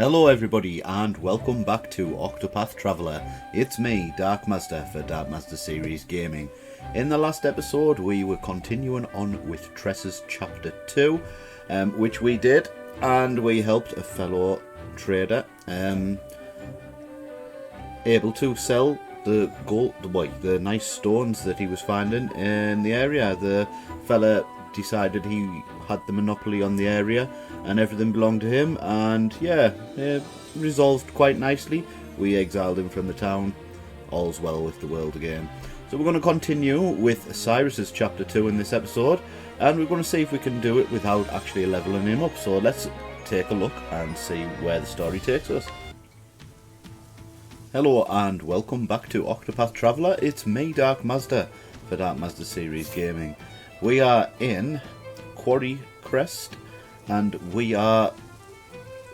Hello everybody and welcome back to Octopath Traveller. It's me, Dark Master for Dark Master Series Gaming. In the last episode we were continuing on with Tress's Chapter 2, which we did, and we helped a fellow trader able to sell the gold, the nice stones that he was finding in the area. The fella decided he had the monopoly on the area and everything belonged to him, and yeah, it resolved quite nicely. We exiled him from the town. All's well with the world again. So we're going to continue with Cyrus's Chapter 2 in this episode, and we're going to see if we can do it without actually leveling him up. So let's take a look and see where the story takes us. Hello and welcome back to Octopath Traveller. It's me, Dark Master for Dark Master Series Gaming. We are in Quarrycrest, and we are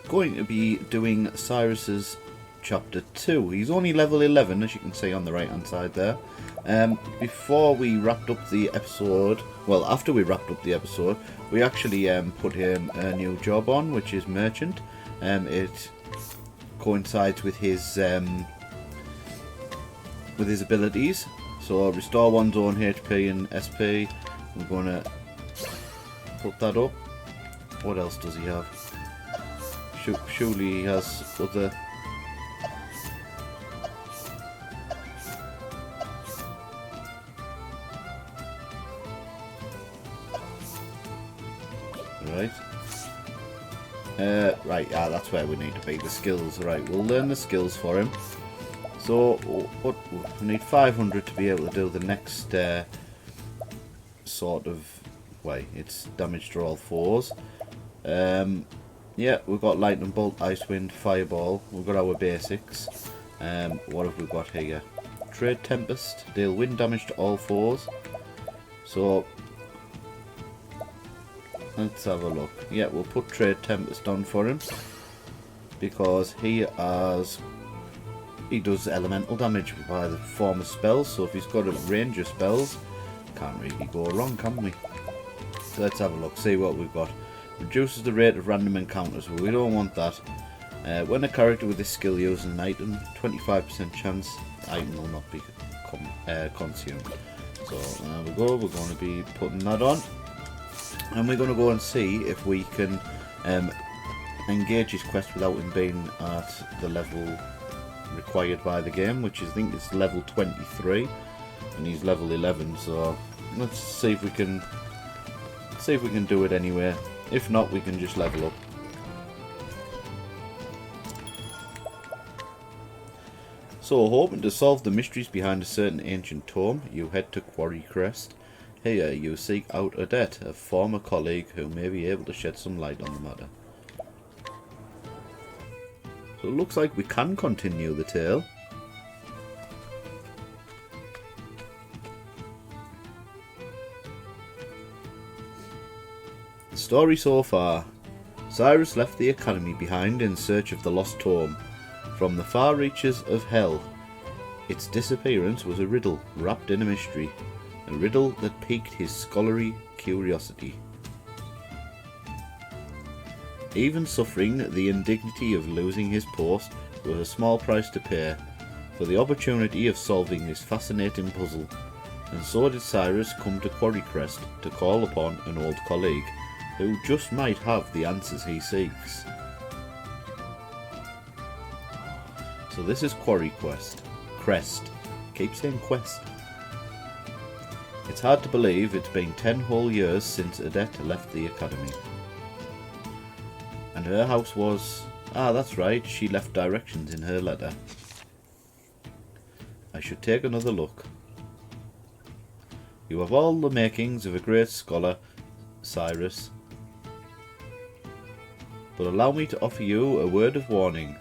going to be doing Cyrus's Chapter 2. He's only level 11, as you can see on the right hand side there. Before we wrapped up the episode, well, after we wrapped up the episode, we actually put him a new job on, which is merchant. It coincides with his abilities. So restore one's own HP and SP. We're going to put that up. What else does he have? Surely he has other... Right. Right, yeah, that's where we need to be. The skills. Right, we'll learn the skills for him. So, what we need 500 to be able to do the next sort of way. It's damage to all fours. Yeah, we've got lightning bolt, ice wind, fireball. We've got our basics. What have we got here? Trade tempest. Deal wind damage to all fours. So let's have a look. Yeah, we'll put trade tempest on for him because he does elemental damage by the form of spells. So if he's got a range of spells, can't really go wrong, can we? So let's have a look, see what we've got. Reduces the rate of random encounters. Well, we don't want that. When a character with this skill uses an item, 25% chance the item will not be consumed. So there we go, we're going to be putting that on. And we're going to go and see if we can engage his quest without him being at the level required by the game, which I think is level 23. And he's level 11, so let's see if we can do it anyway. If not, we can just level up. So, hoping to solve the mysteries behind a certain ancient tome, you head to Quarrycrest. Here you seek out Odette, a former colleague who may be able to shed some light on the matter. So it looks like we can continue the tale. Story so far. Cyrus left the academy behind in search of the lost tome. From the far reaches of hell, its disappearance was a riddle wrapped in a mystery. A riddle that piqued his scholarly curiosity. Even suffering the indignity of losing his post was a small price to pay for the opportunity of solving this fascinating puzzle. And so did Cyrus come to Quarrycrest to call upon an old colleague who just might have the answers he seeks. So this is Quarrycrest. Crest. Keep saying quest. It's hard to believe it's been 10 whole years since Odette left the academy. And her house was... Ah, that's right, she left directions in her letter. I should take another look. You have all the makings of a great scholar, Cyrus. But allow me to offer you a word of warning.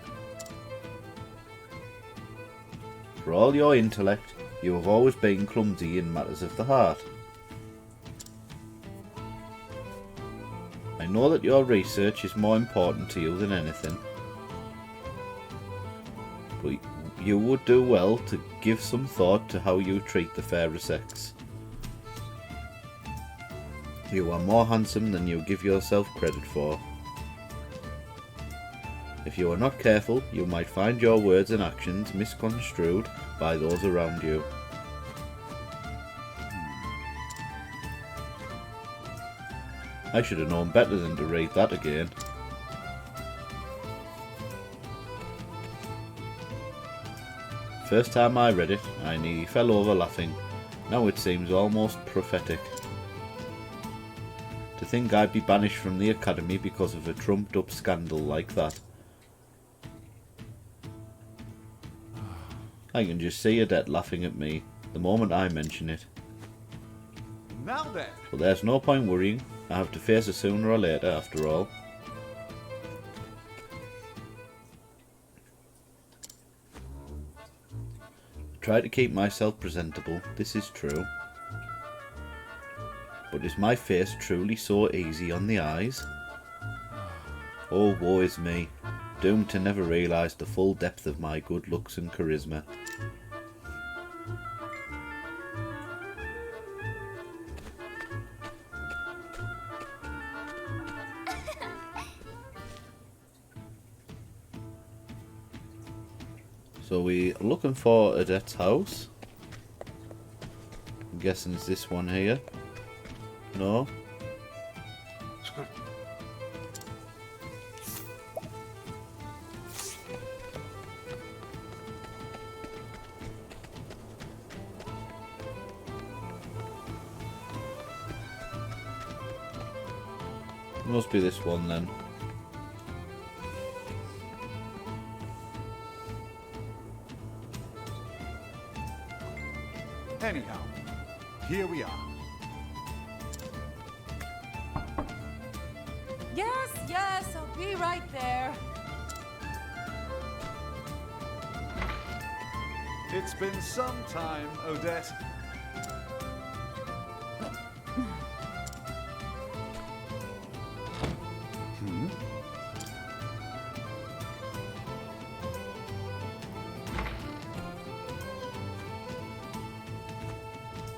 For all your intellect, you have always been clumsy in matters of the heart. I know that your research is more important to you than anything. But you would do well to give some thought to how you treat the fairer sex. You are more handsome than you give yourself credit for. If you are not careful, you might find your words and actions misconstrued by those around you. I should have known better than to read that again. First time I read it, I nearly fell over laughing. Now it seems almost prophetic. To think I'd be banished from the academy because of a trumped up scandal like that. I can just see Odette laughing at me the moment I mention it. Now then. But there's no point worrying. I have to face it sooner or later, after all. I try to keep myself presentable, this is true. But is my face truly so easy on the eyes? Oh, woe is me, doomed to never realise the full depth of my good looks and charisma. So we're looking for Odette's house. I'm guessing it's this one here. No? Must be this one then. Anyhow, here we are. Yes, I'll be right there. It's been some time, Odette.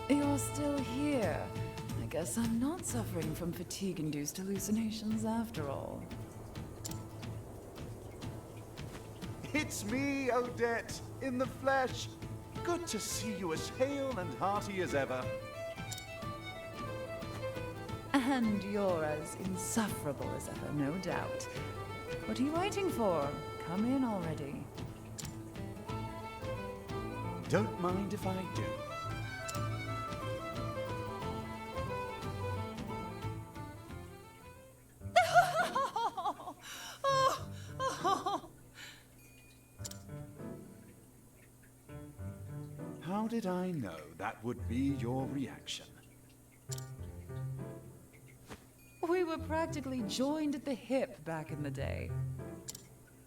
You're still here. I guess I'm not suffering from fatigue-induced hallucinations after all. It's me, Odette, in the flesh. Good to see you as hale and hearty as ever. And you're as insufferable as ever, no doubt. What are you waiting for? Come in already. Don't mind if I do. How did I know that would be your reaction? We were practically joined at the hip back in the day.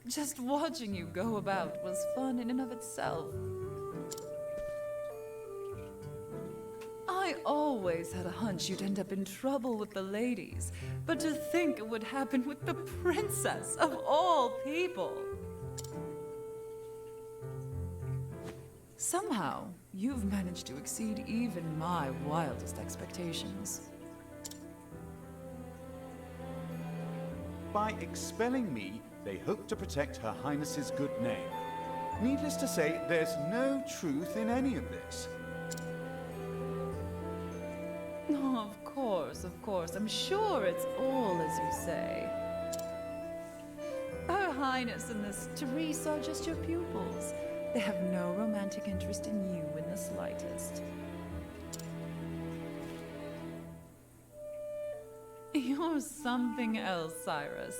Just watching you go about was fun in and of itself. I always had a hunch you'd end up in trouble with the ladies, but to think it would happen with the princess of all people. Somehow, you've managed to exceed even my wildest expectations. By expelling me, they hope to protect Her Highness's good name. Needless to say, there's no truth in any of this. Oh, of course. I'm sure it's all as you say. Her Highness and this Therese are just your pupils. They have no romantic interest in you in the slightest. You're something else, Cyrus.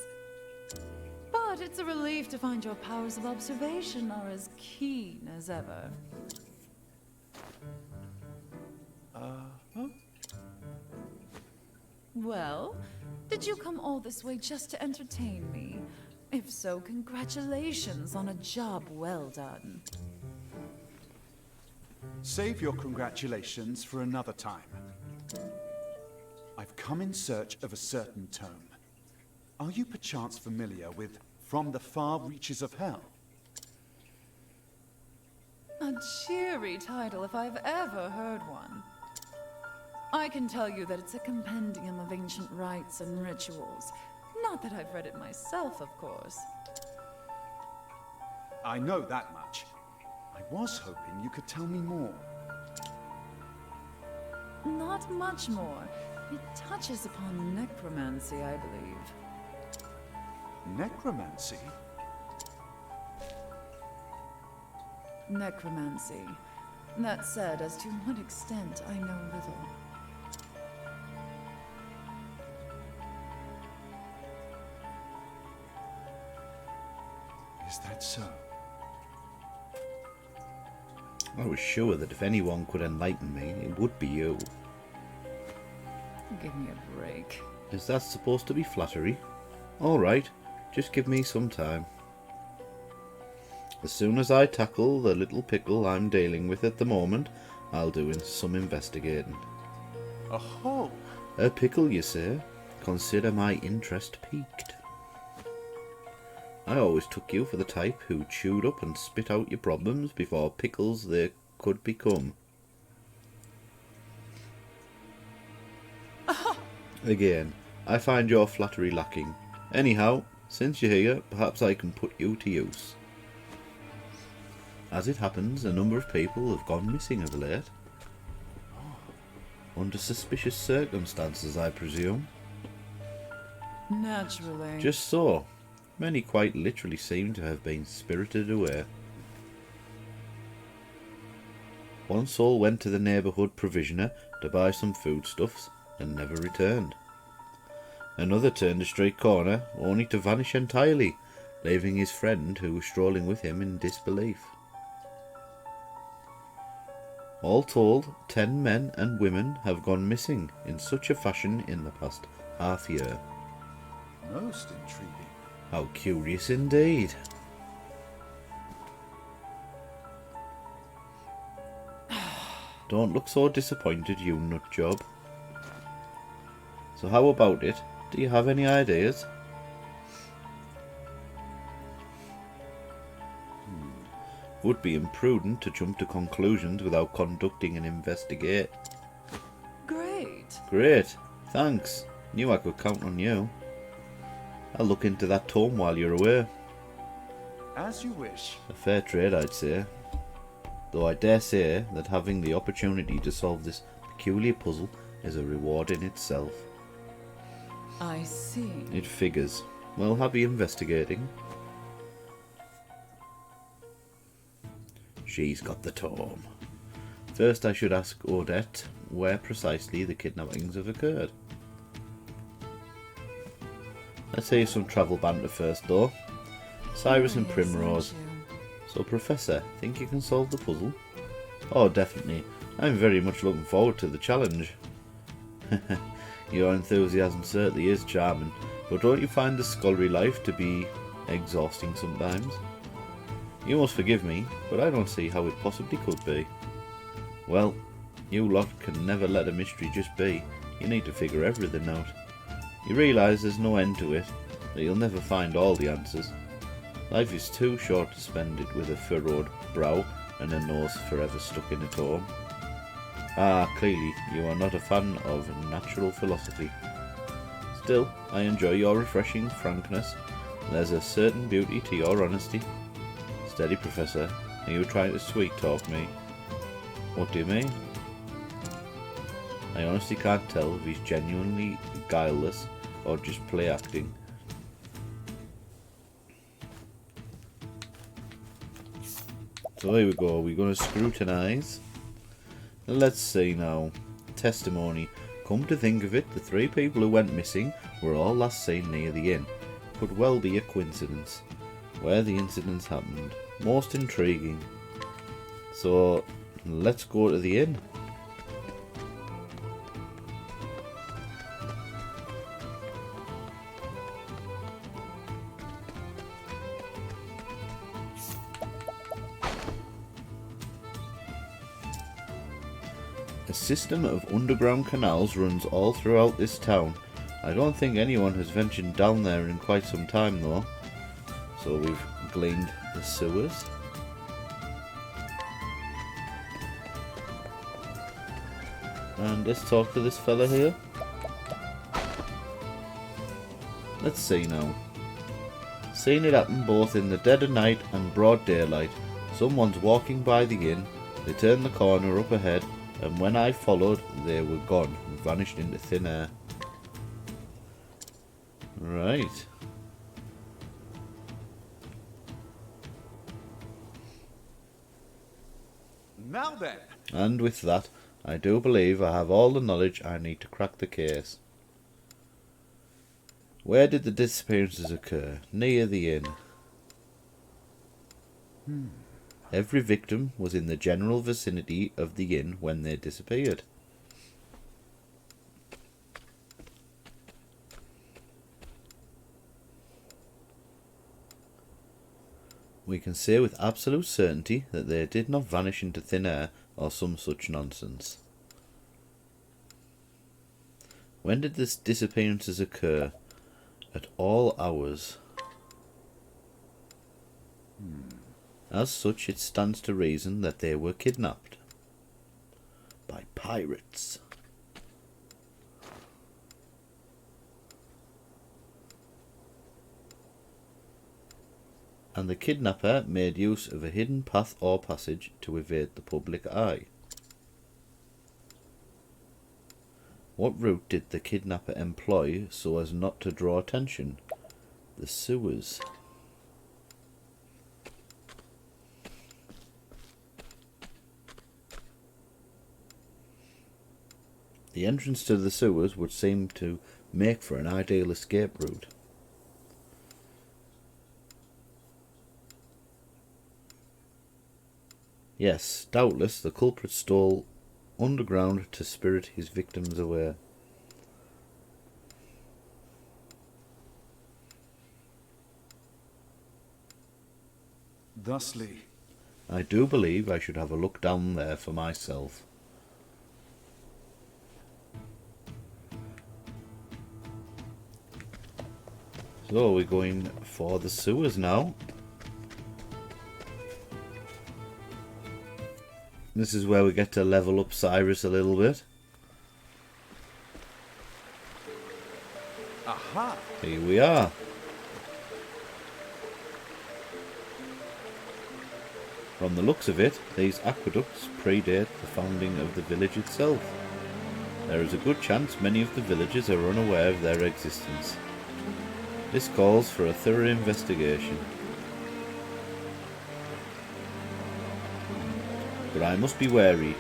But it's a relief to find your powers of observation are as keen as ever. Huh? Well, did you come all this way just to entertain me? If so, congratulations on a job well done. Save your congratulations for another time. I've come in search of a certain tome. Are you perchance familiar with From the Far Reaches of Hell? A cheery title if I've ever heard one. I can tell you that it's a compendium of ancient rites and rituals. Not that I've read it myself, of course. I know that much. I was hoping you could tell me more. Not much more. It touches upon necromancy, I believe. Necromancy? Necromancy. That said, as to what extent, I know little. Is that so? I was sure that if anyone could enlighten me, it would be you. Give me a break. Is that supposed to be flattery? Alright, just give me some time. As soon as I tackle the little pickle I'm dealing with at the moment, I'll do some investigating. A hole? A pickle, you say? Consider my interest piqued. I always took you for the type who chewed up and spit out your problems before pickles they could become. Again, I find your flattery lacking. Anyhow, since you're here, perhaps I can put you to use. As it happens, a number of people have gone missing of late. Under suspicious circumstances, I presume. Naturally. Just so. Many quite literally seem to have been spirited away. One soul went to the neighbourhood provisioner to buy some foodstuffs and never returned. Another turned a straight corner only to vanish entirely, leaving his friend who was strolling with him in disbelief. All told, 10 men and women have gone missing in such a fashion in the past half year. Most intriguing. How curious indeed. Don't look so disappointed, you nutjob. So how about it? Do you have any ideas? Would be imprudent to jump to conclusions without conducting an investigate. Great. Great, thanks. Knew I could count on you. I'll look into that tome while you're away. As you wish. A fair trade, I'd say. Though I dare say that having the opportunity to solve this peculiar puzzle is a reward in itself. I see. It figures. Well, happy investigating. She's got the tome. First I should ask Odette where precisely the kidnappings have occurred. Let's hear some travel banter first though. Cyrus and Curious, Primrose. aren't you? So Professor, think you can solve the puzzle? Oh, definitely. I'm very much looking forward to the challenge. Your enthusiasm certainly is charming, but don't you find the scholarly life to be exhausting sometimes? You must forgive me, but I don't see how it possibly could be. Well, you lot can never let a mystery just be. You need to figure everything out. You realise there's no end to it, that you'll never find all the answers. Life is too short to spend it with a furrowed brow and a nose forever stuck in a tome. Ah, clearly you are not a fan of natural philosophy. Still, I enjoy your refreshing frankness. There's a certain beauty to your honesty. Steady, Professor. Are you trying to sweet-talk me? What do you mean? I honestly can't tell if he's genuinely guileless or just play acting. So here we go, we're going to scrutinise. Let's see now. Testimony. Come to think of it, the 3 people who went missing were all last seen near the inn. Could well be a coincidence. Where the incidents happened. Most intriguing. So, let's go to the inn. A system of underground canals runs all throughout this town. I don't think anyone has ventured down there in quite some time though. So we've gleaned the sewers. And let's talk to this fella here. Let's see now. Seen it happen both in the dead of night and broad daylight. Someone's walking by the inn, they turned the corner up ahead, and when I followed, they were gone, vanished into thin air. Right. Now then. And with that, I do believe I have all the knowledge I need to crack the case. Where did the disappearances occur? Near the inn. Every victim was in the general vicinity of the inn when they disappeared. We can say with absolute certainty that they did not vanish into thin air or some such nonsense. When did the disappearances occur? At all hours. As such, it stands to reason that they were kidnapped by pirates. And the kidnapper made use of a hidden path or passage to evade the public eye. What route did the kidnapper employ so as not to draw attention? The sewers. The entrance to the sewers would seem to make for an ideal escape route. Yes, doubtless the culprit stole underground to spirit his victims away. Thusly, I do believe I should have a look down there for myself. So we're going for the sewers now. This is where we get to level up Cyrus a little bit. aha! Here we are. From the looks of it, these aqueducts predate the founding of the village itself. There is a good chance many of the villagers are unaware of their existence. This calls for a thorough investigation. But I must be wary.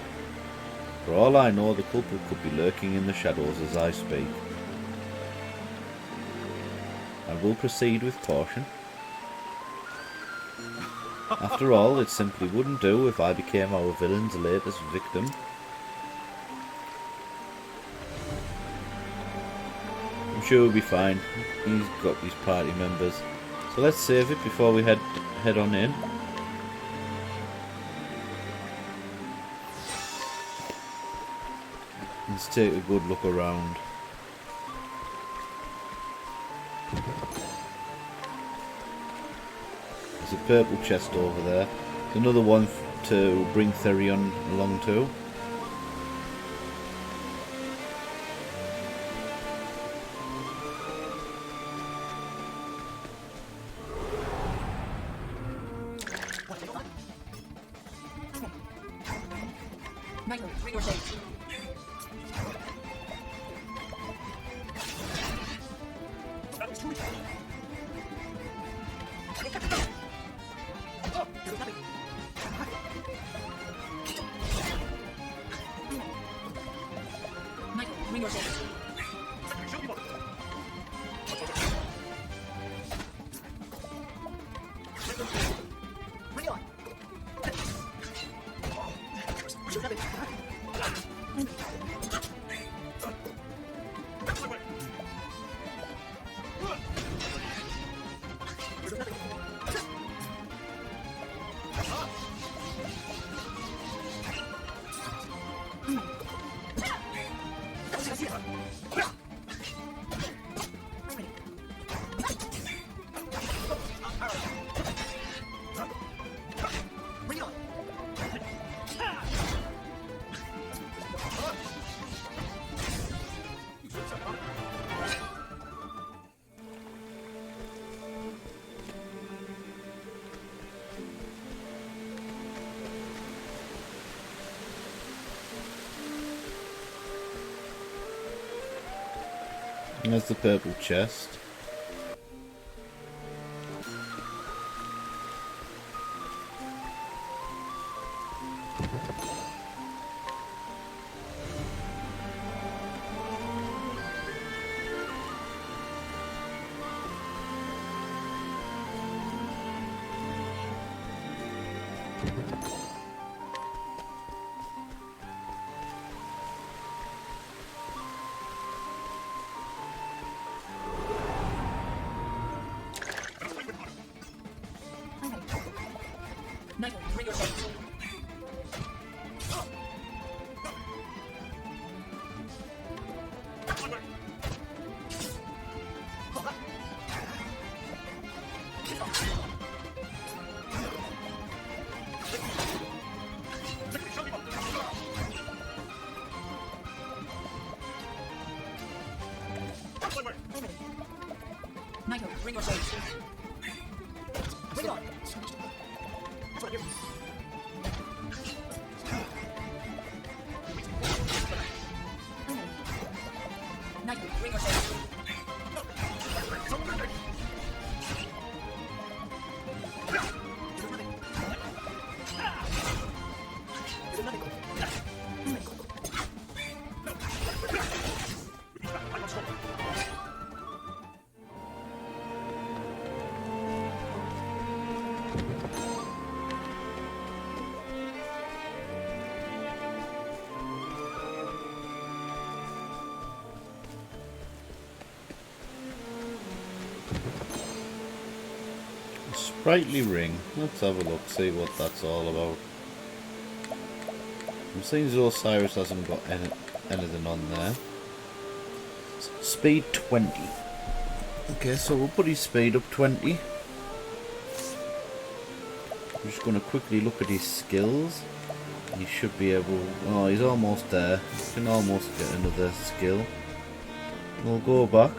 For all I know, the culprit could be lurking in the shadows as I speak. I will proceed with caution. After all, it simply wouldn't do if I became our villain's latest victim. I'm sure we'll be fine. He's got his party members. So let's save it before we head on in. Let's take a good look around. There's a purple chest over there. There's another one to bring Therion along to. same as the purple chest. Sprightly ring. Let's have a look, see what that's all about. It seems as though Cyrus hasn't got anything on there. Speed 20. Okay, so we'll put his speed up 20. I'm just going to quickly look at his skills. He should be able... Oh, he's almost there. He can almost get another skill. We'll go back.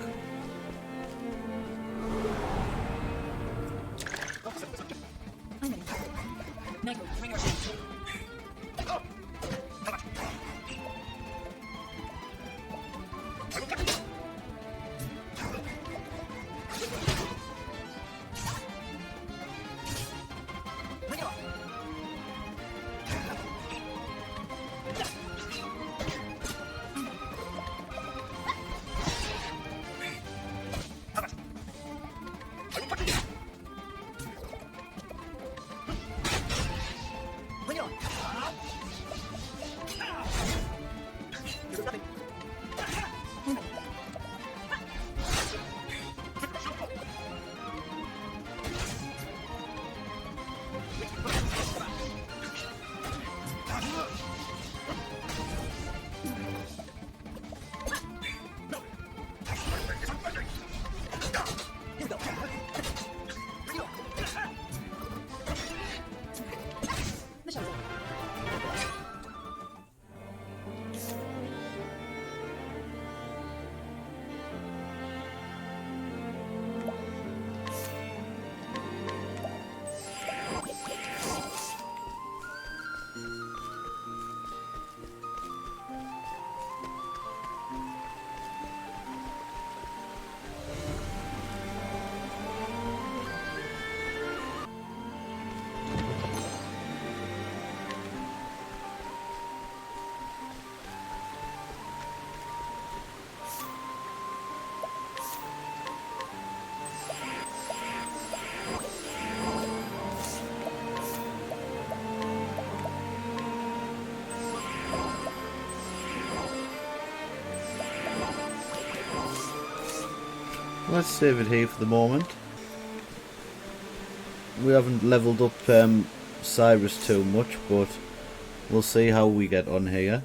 Let's save it here for the moment. We haven't leveled up Cyrus too much, but we'll see how we get on here.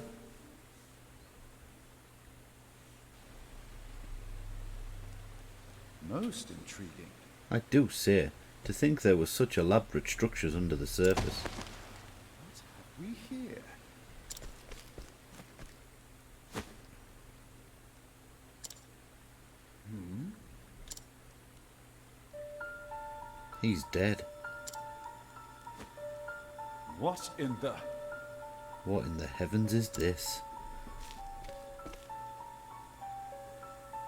Most intriguing. I do say, to think there were such elaborate structures under the surface. What have we here? He's dead. What in the... What in the heavens is this?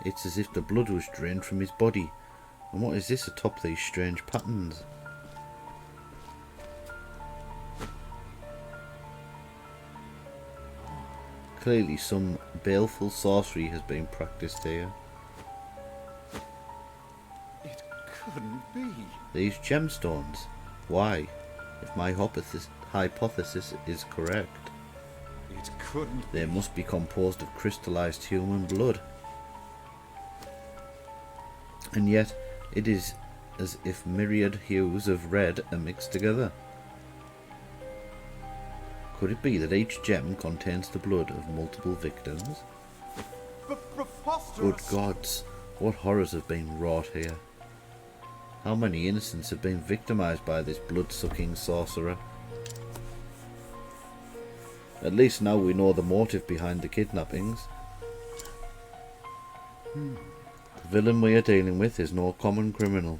It's as if the blood was drained from his body. And what is this atop these strange patterns? Clearly some baleful sorcery has been practiced here. It couldn't be. These gemstones. Why? If my hypothesis is correct, It couldn't they must be composed of crystallized human blood. And yet, it is as if myriad hues of red are mixed together. Could it be that each gem contains the blood of multiple victims? Good preposterous! gods, what horrors have been wrought here? How many innocents have been victimized by this blood-sucking sorcerer? At least now we know the motive behind the kidnappings. The villain we are dealing with is no common criminal.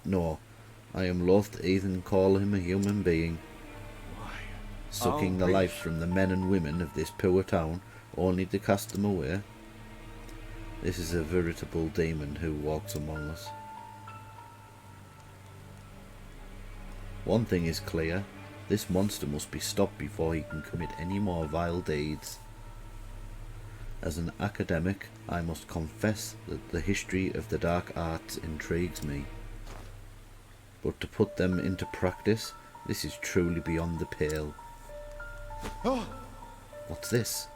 No, I am loath to even call him a human being. Why? Sucking the life from the men and women of this poor town, only to cast them away. This is a veritable demon who walks among us. One thing is clear, this monster must be stopped before he can commit any more vile deeds. As an academic, I must confess that the history of the dark arts intrigues me. But to put them into practice, this is truly beyond the pale. Oh, What's this?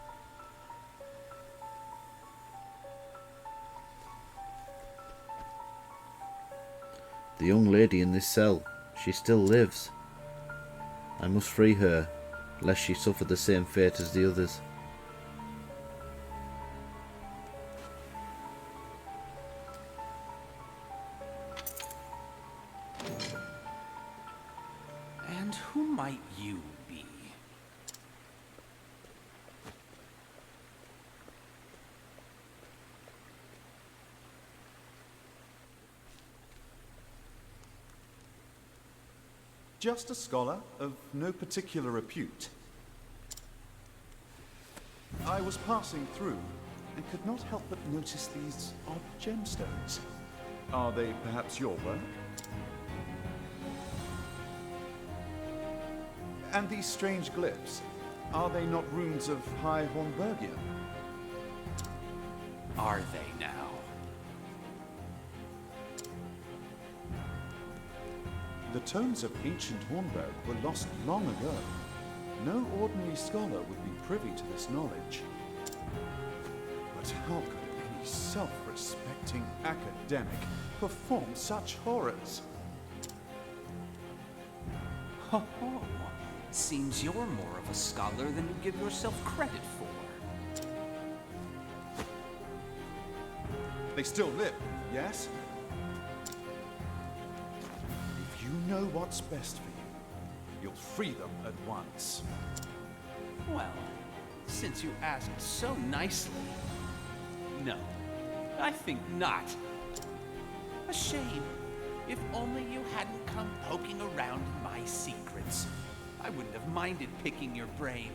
The young lady in this cell, she still lives. I must free her, lest she suffer the same fate as the others. And who might you be? just a scholar of no particular repute. I was passing through and could not help but notice these odd gemstones. Are they perhaps your work? And these strange glyphs, are they not runes of High Hornburgia? Are they now? The tomes of ancient Hornburg were lost long ago. No ordinary scholar would be privy to this knowledge. But how could any self-respecting academic perform such horrors? Ho ho! Seems you're more of a scholar than you give yourself credit for. They still live, yes? If you know what's best for you, you'll free them at once. Well, since you asked so nicely, no, I think not. A shame. If only you hadn't come poking around in my secrets. I wouldn't have minded picking your brain.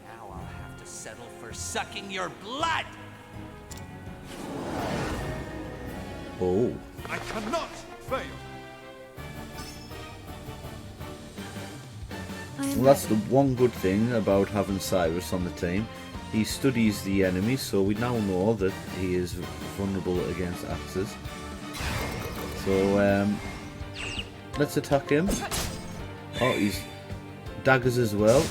Now I'll have to settle for sucking your blood! Oh. I cannot fail! Well, that's the one good thing about having Cyrus on the team. He studies the enemy, so we now know that he is vulnerable against axes. So, let's attack him. Oh, he's daggers as well.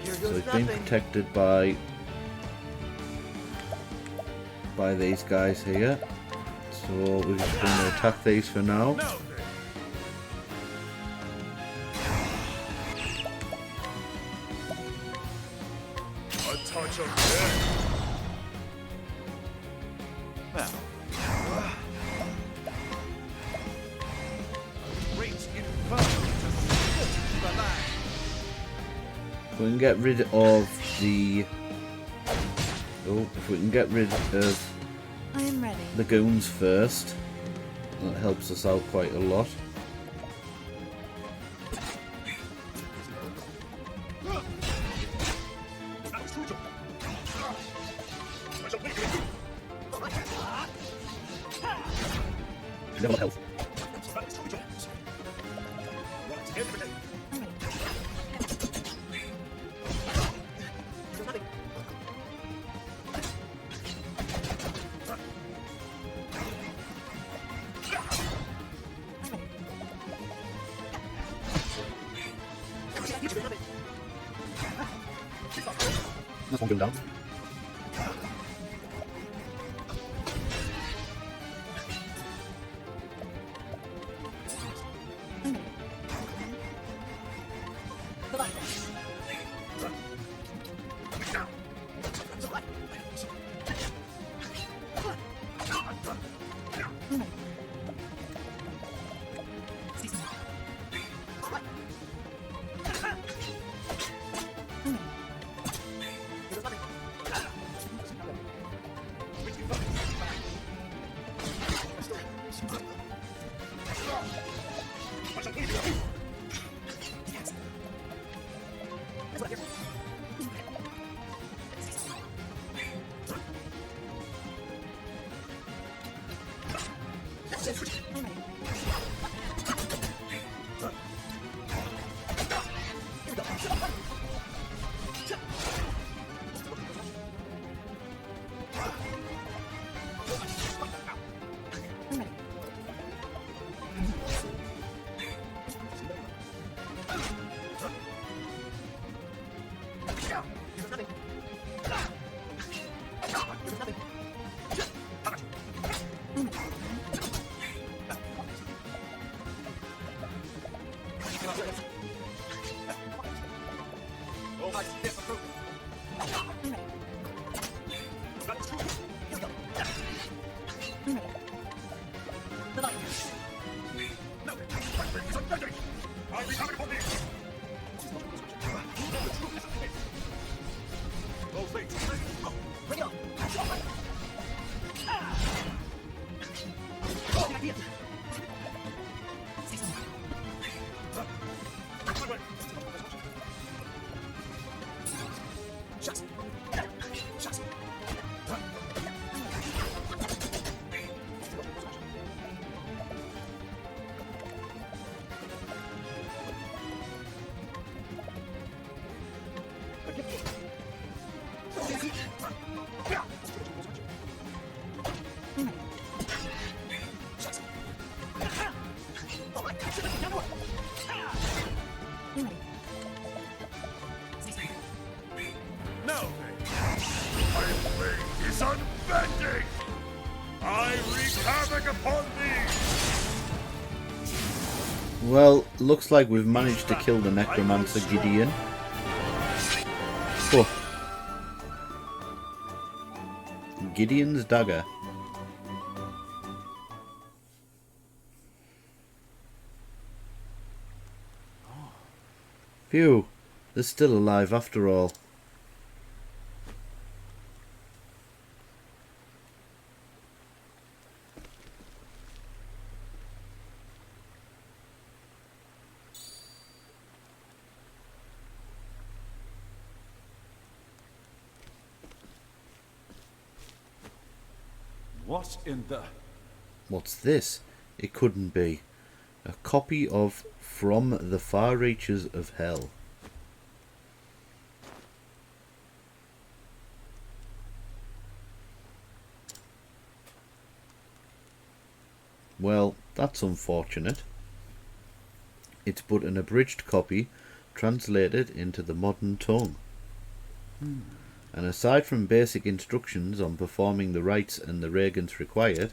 So he's being protected by these guys here. So we're just going to attack these for now. Now, great inferno to split the land. We can get rid of the... Oh, if we can get rid of I am ready. the goons first, that helps us out quite a lot. Level of health. That's one going down. Well, looks like we've managed to kill the necromancer Gideon. Oh. Gideon's dagger. Phew, they're still alive after all. What in the... What's this? It couldn't be. A copy of From the Far Reaches of Hell. Well, that's unfortunate. It's but an abridged copy translated into the modern tongue. And aside from basic instructions on performing the rites and the reagents required,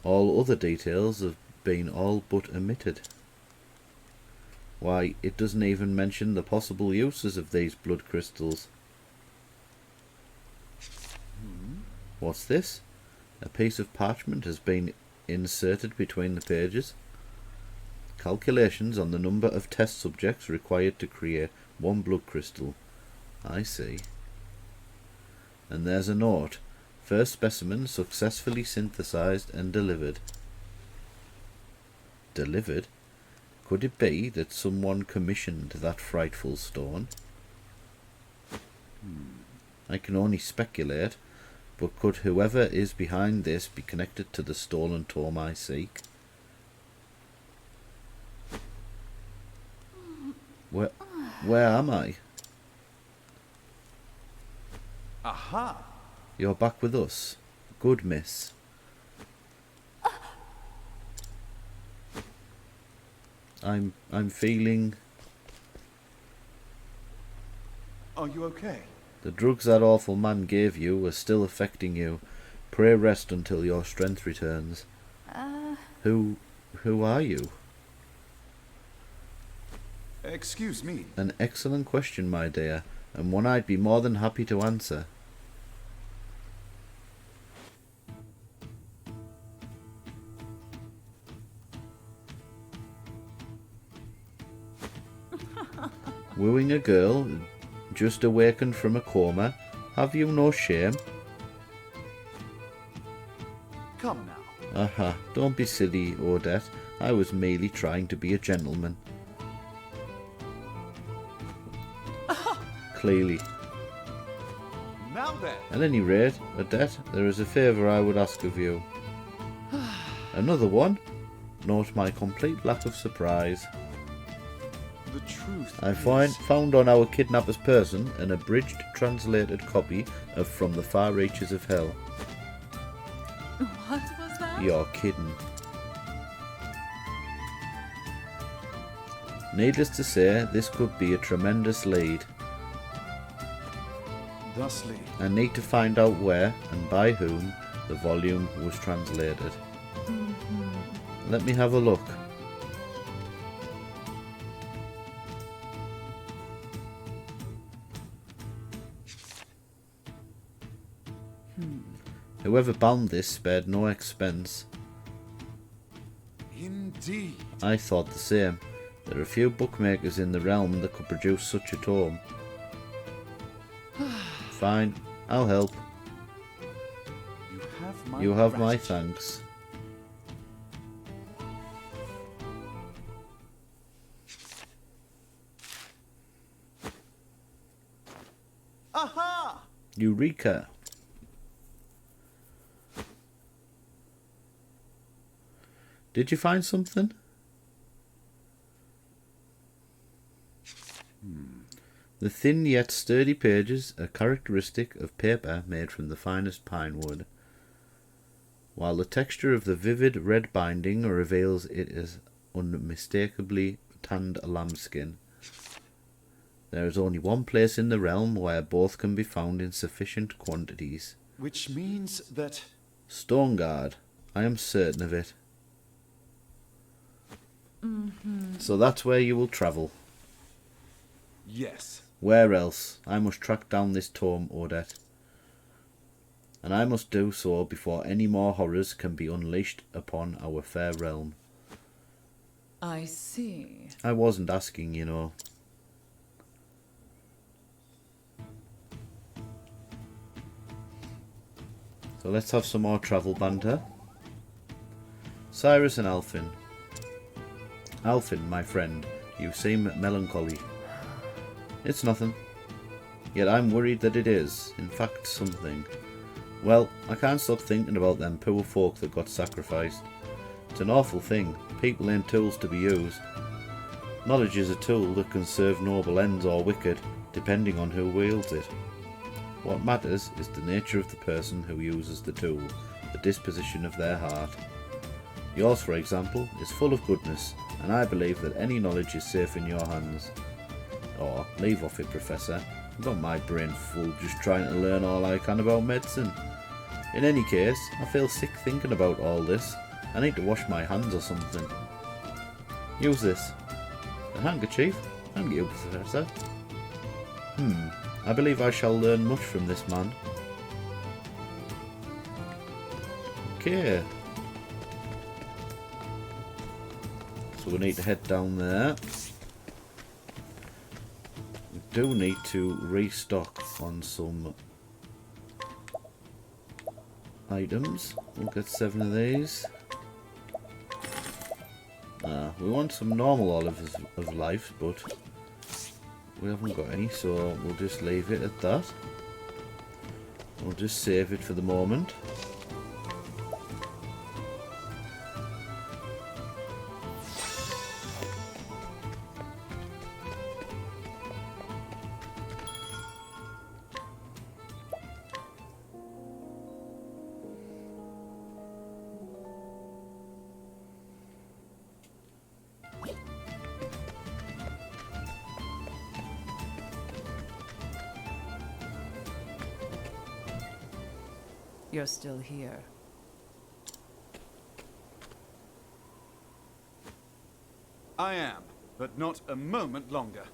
all other details have been all but omitted. Why, it doesn't even mention the possible uses of these blood crystals. What's this? A piece of parchment has been inserted between the pages. Calculations on the number of test subjects required to create one blood crystal. I see. And there's a note. First specimen successfully synthesized and delivered. Delivered? Could it be that someone commissioned that frightful stone? I can only speculate, But could whoever is behind this be connected to the stolen tome I seek? Where am I? Aha! You're back with us. Good, miss. I'm feeling... Are you okay? The drugs that awful man gave you are still affecting you. Pray rest until your strength returns. Who are you? Excuse me. An excellent question, my dear, and one I'd be more than happy to answer. Wooing a girl just awakened from a coma, have you no shame? Come now. Aha, don't be silly, Odette. I was merely trying to be a gentleman. Clearly. Now then. At any rate, Odette, there is a favour I would ask of you. Another one? Note my complete lack of surprise. The truth I is... found on our kidnapper's person an abridged translated copy of From the Far Reaches of Hell. What was that? You're kidding. Needless to say, this could be a tremendous lead. Thusly, I need to find out where and by whom the volume was translated. Let me have a look. Whoever bound this spared no expense. indeed. I thought the same. There are few bookmakers in the realm that could produce such a tome. Fine, I'll help. You have my gratitude. thanks. Aha! Eureka! Did you find something? The thin yet sturdy pages are characteristic of paper made from the finest pine wood, while the texture of the vivid red binding reveals it as unmistakably tanned lambskin. There is only one place in the realm where both can be found in sufficient quantities. Which means that... Stoneguard. I am certain of it. So that's where you will travel. Yes. Where else? I must track down this tome, Odette. And I must do so before any more horrors can be unleashed upon our fair realm. I see. I wasn't asking, you know. So let's have some more travel banter. Cyrus and Alfin. Alfin, my friend, you seem melancholy. It's nothing. Yet I'm worried that it is, in fact, something. Well, I can't stop thinking about them poor folk that got sacrificed. It's an awful thing. People ain't tools to be used. Knowledge is a tool that can serve noble ends or wicked, depending on who wields it. What matters is the nature of the person who uses the tool, the disposition of their heart. Yours, for example, is full of goodness, and I believe that any knowledge is safe in your hands. Or, leave off it, Professor. I've got my brain full just trying to learn all I can about medicine. In any case, I feel sick thinking about all this. I need to wash my hands or something. Use this. A handkerchief? Thank you, Professor. I believe I shall learn much from this man. Okay. So we need to head down there. We do need to restock on some items. We'll get 7 of these. We want some normal olives of life, but we haven't got any, so we'll just leave it at that. We'll just save it for the moment. You're still here. I am, but not a moment longer.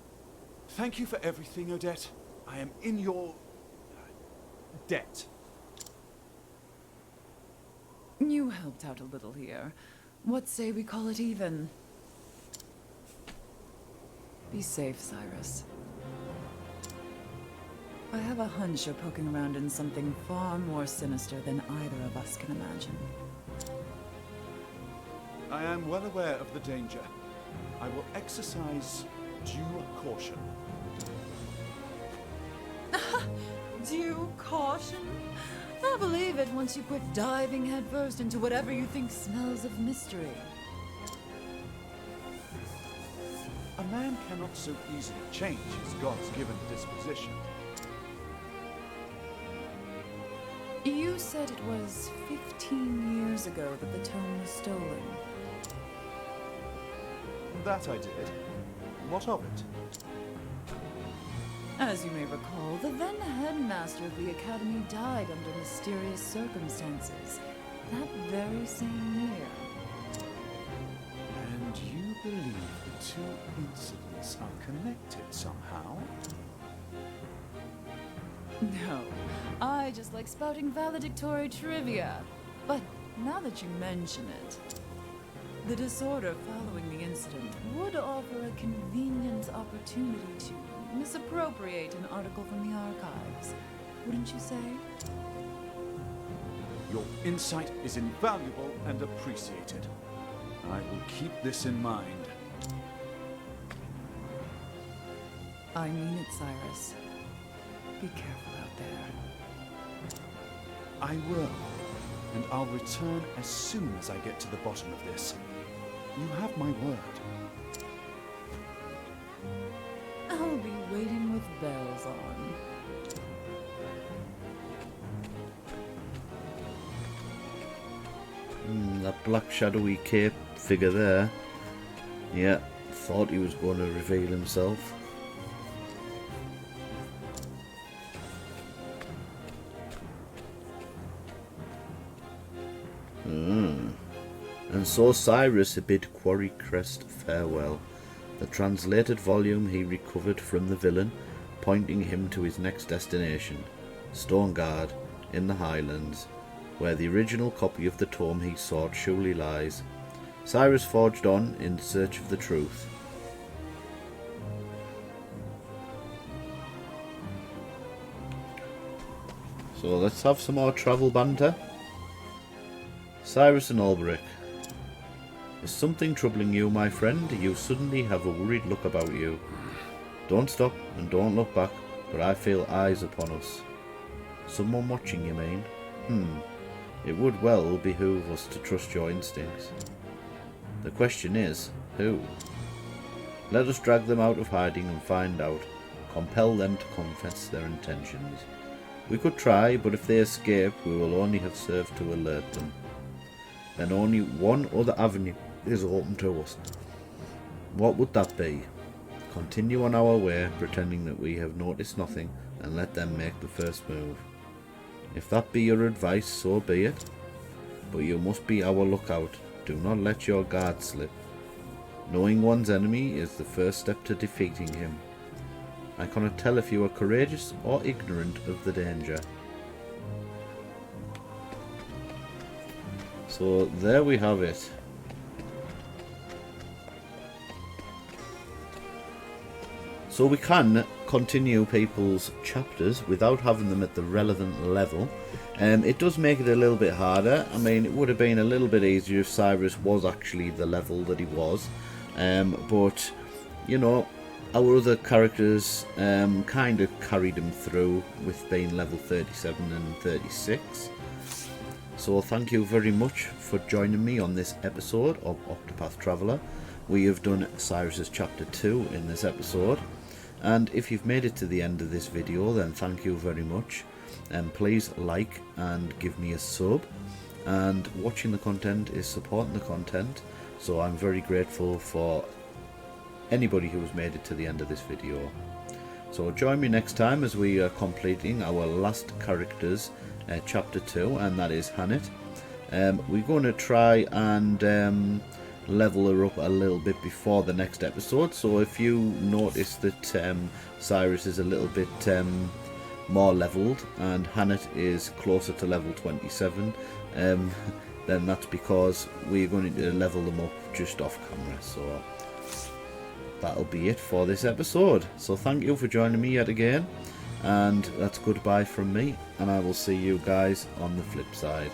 Thank you for everything, Odette. I am in your debt. You helped out a little here. What say we call it even? Be safe, Cyrus. I have a hunch you're poking around in something far more sinister than either of us can imagine. I am well aware of the danger. I will exercise due caution. Due caution? I'll believe it once you quit diving headfirst into whatever you think smells of mystery. A man cannot so easily change his God's given disposition. You said it was 15 years ago that the tome was stolen. That I did. What of it? As you may recall, the then headmaster of the academy died under mysterious circumstances that very same year. And you believe the two incidents are connected somehow? No, I just like spouting valedictory trivia. But now that you mention it, the disorder following the incident would offer a convenient opportunity to misappropriate an article from the archives, wouldn't you say? Your insight is invaluable and appreciated. I will keep this in mind. I mean it, Cyrus. Be careful out there. I will, and I'll return as soon as I get to the bottom of this. You have my word. I'll be waiting with bells on. That black shadowy cape figure there. Yeah, thought he was going to reveal himself. And so Cyrus bid Quarrycrest farewell. The translated volume he recovered from the villain, pointing him to his next destination, Stoneguard, in the Highlands, where the original copy of the tome he sought surely lies. Cyrus forged on in search of the truth. So let's have some more travel banter. Cyrus and Alberic. Is something troubling you, my friend? You suddenly have a worried look about you. Don't stop and don't look back, but I feel eyes upon us. Someone watching, you mean? It would well behoove us to trust your instincts. The question is, who? Let us drag them out of hiding and find out. Compel them to confess their intentions. We could try, but if they escape, we will only have served to alert them. Then only one other avenue is open to us. What would that be? Continue on our way, pretending that we have noticed nothing, and let them make the first move. If that be your advice, so be it. But you must be our lookout. Do not let your guard slip. Knowing one's enemy is the first step to defeating him. I cannot tell if you are courageous or ignorant of the danger. So there we have it. So we can continue people's chapters without having them at the relevant level. It does make it a little bit harder. I mean, it would have been a little bit easier if Cyrus was actually the level that he was. But, you know, our other characters kind of carried him through with being level 37 and 36. So thank you very much for joining me on this episode of Octopath Traveler. We have done Cyrus's chapter 2 in this episode, and if you've made it to the end of this video, then thank you very much, and please like and give me a sub. And watching the content is supporting the content, so I'm very grateful for anybody who has made it to the end of this video. So join me next time as we are completing our last characters, chapter 2, and that is Hannet. We're going to try and level her up a little bit before the next episode, so if you notice that Cyrus is a little bit more leveled and Hannet is closer to level 27, then that's because we're going to level them up just off camera. So that'll be it for this episode. So thank you for joining me yet again, and that's goodbye from me, and I will see you guys on the flip side.